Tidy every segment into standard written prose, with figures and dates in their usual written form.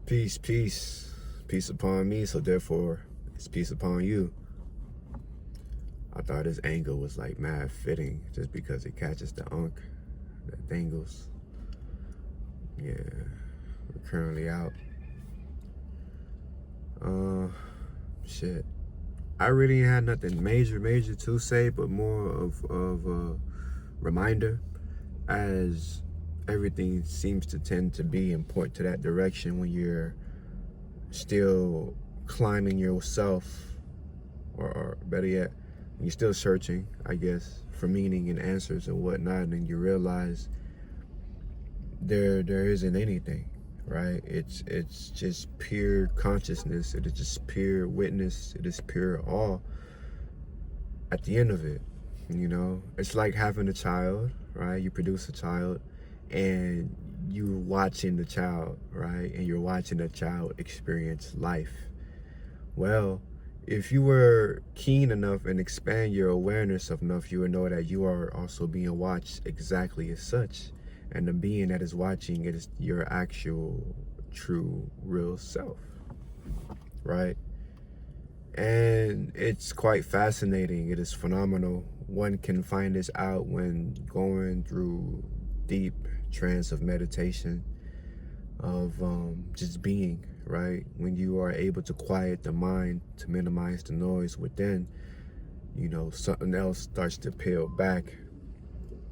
Peace, peace, peace upon me, so therefore it's peace upon you. I thought this angle was like mad fitting just because it catches the unk, the dangles. Yeah, we're currently out. Shit. I really had nothing major to say, but more of a reminder, as everything seems to tend to be and point to that direction when you're still climbing yourself, or better yet, when you're still searching, I guess, for meaning and answers and whatnot, and you realize there isn't anything, right? It's just pure consciousness. It is just pure witness. It is pure awe at the end of it. You know, it's like having a child, right? You produce a child and you're watching the child, right? And you're watching the child experience life. Well, if you were keen enough and expand your awareness enough, you would know that you are also being watched exactly as such. And the being that is watching it is your actual, true, real self, right? And it's quite fascinating. It is phenomenal. One can find this out when going through deep trance of meditation, of just being, right? When you are able to quiet the mind to minimize the noise within, you know, something else starts to peel back.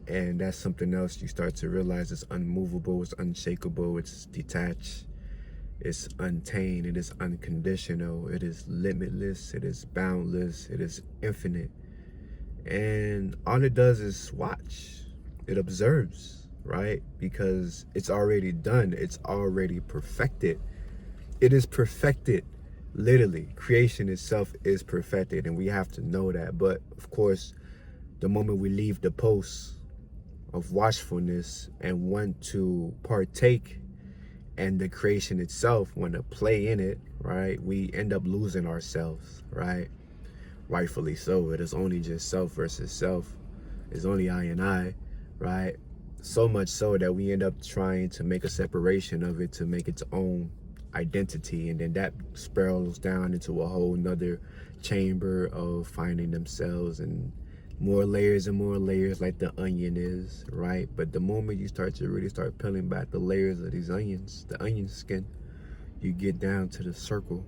And that's something else you start to realize is unmovable, it's unshakable, it's detached, it's untamed, it is unconditional, it is limitless, it is boundless, it is infinite. And all it does is watch. It observes, right? Because it's already done. It's already perfected. It is perfected. Literally, creation itself is perfected, and we have to know that. But of course, the moment we leave the post of watchfulness and want to partake and the creation itself, want to play in it, right, we end up losing ourselves, right? Rightfully so. It is only just self versus self. It's only I and I, right? So much so that we end up trying to make a separation of it to make its own identity, and then that spirals down into a whole nother chamber of finding themselves and more layers and more layers, like the onion is, right? But the moment you start to really start peeling back the layers of these onions, the onion skin, you get down to the circle.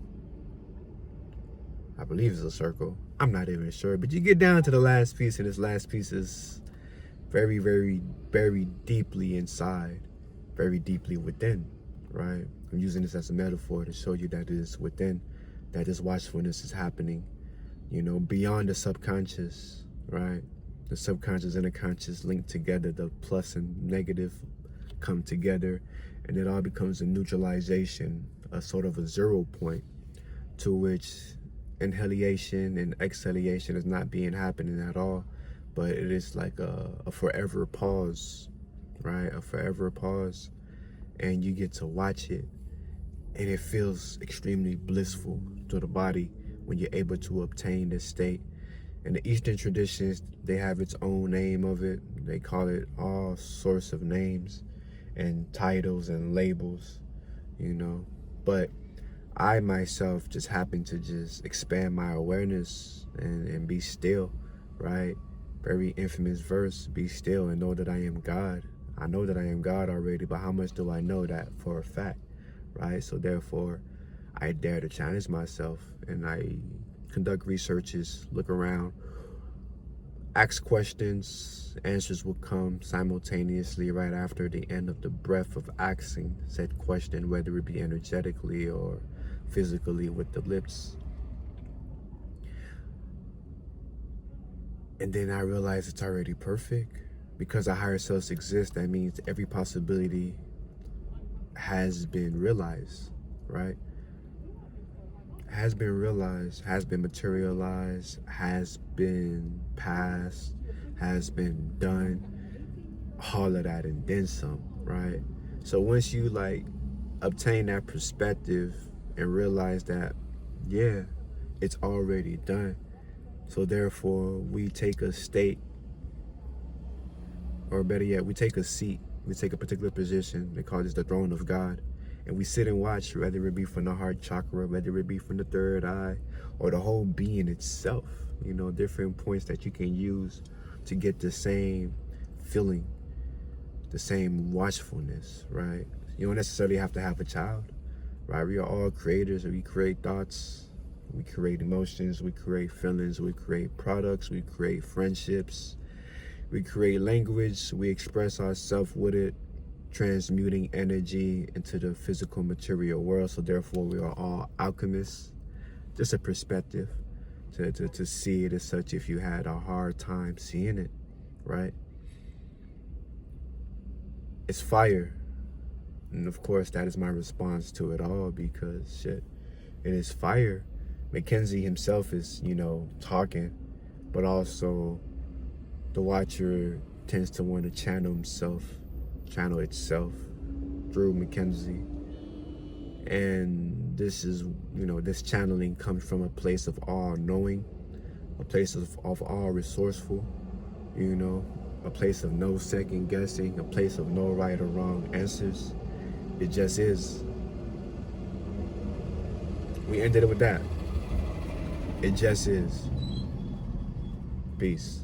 I believe it's a circle. I'm not even sure, but you get down to the last piece, and this last piece is very, very, very deeply inside, very deeply within, right? I'm using this as a metaphor to show you that it is within, that this watchfulness is happening, you know, beyond the subconscious, right? The subconscious and the conscious link together, the plus and negative come together, and it all becomes a neutralization, a sort of a 0 point to which inhalation and exhalation is not being happening at all, but it is like a forever pause, right? A forever pause, and you get to watch it, and it feels extremely blissful to the body when you're able to obtain this state. In the Eastern traditions, they have its own name of it. They call it all sorts of names and titles and labels, you know, but I myself just happen to just expand my awareness and be still, right? Very infamous verse, be still and know that I am God. I know that I am God already, but how much do I know that for a fact, right? So therefore, I dare to challenge myself, and I conduct researches, look around, ask questions. Answers will come simultaneously right after the end of the breath of asking said question, whether it be energetically or physically with the lips. And then I realize it's already perfect. Because our higher selves exist, that means every possibility has been realized, right? Has been realized, has been materialized, has been passed, has been done, all of that and then some, right? So once you like obtain that perspective and realize that, yeah, it's already done. So therefore, we take a state, or better yet, we take a seat, we take a particular position. They call this the throne of God, And we sit and watch, whether it be from the heart chakra, whether it be from the third eye, or the whole being itself. You know, different points that you can use to get the same feeling, the same watchfulness, right? You don't necessarily have to have a child, right? We are all creators, and we create thoughts, we create emotions, we create feelings, we create products, we create friendships, we create language, we express ourselves with it, transmuting energy into the physical material world. So therefore we are all alchemists. Just a perspective to see it as such if you had a hard time seeing it, right? It's fire. And of course that is my response to it all, because shit, it is fire. Mackenzie himself is, you know, talking, but also the watcher tends to want to channel itself through Mackenzie. And this is, you know, this channeling comes from a place of all knowing, a place of all resourceful, you know, a place of no second guessing, a place of no right or wrong answers. It just is. We ended it with that. It just is. Peace.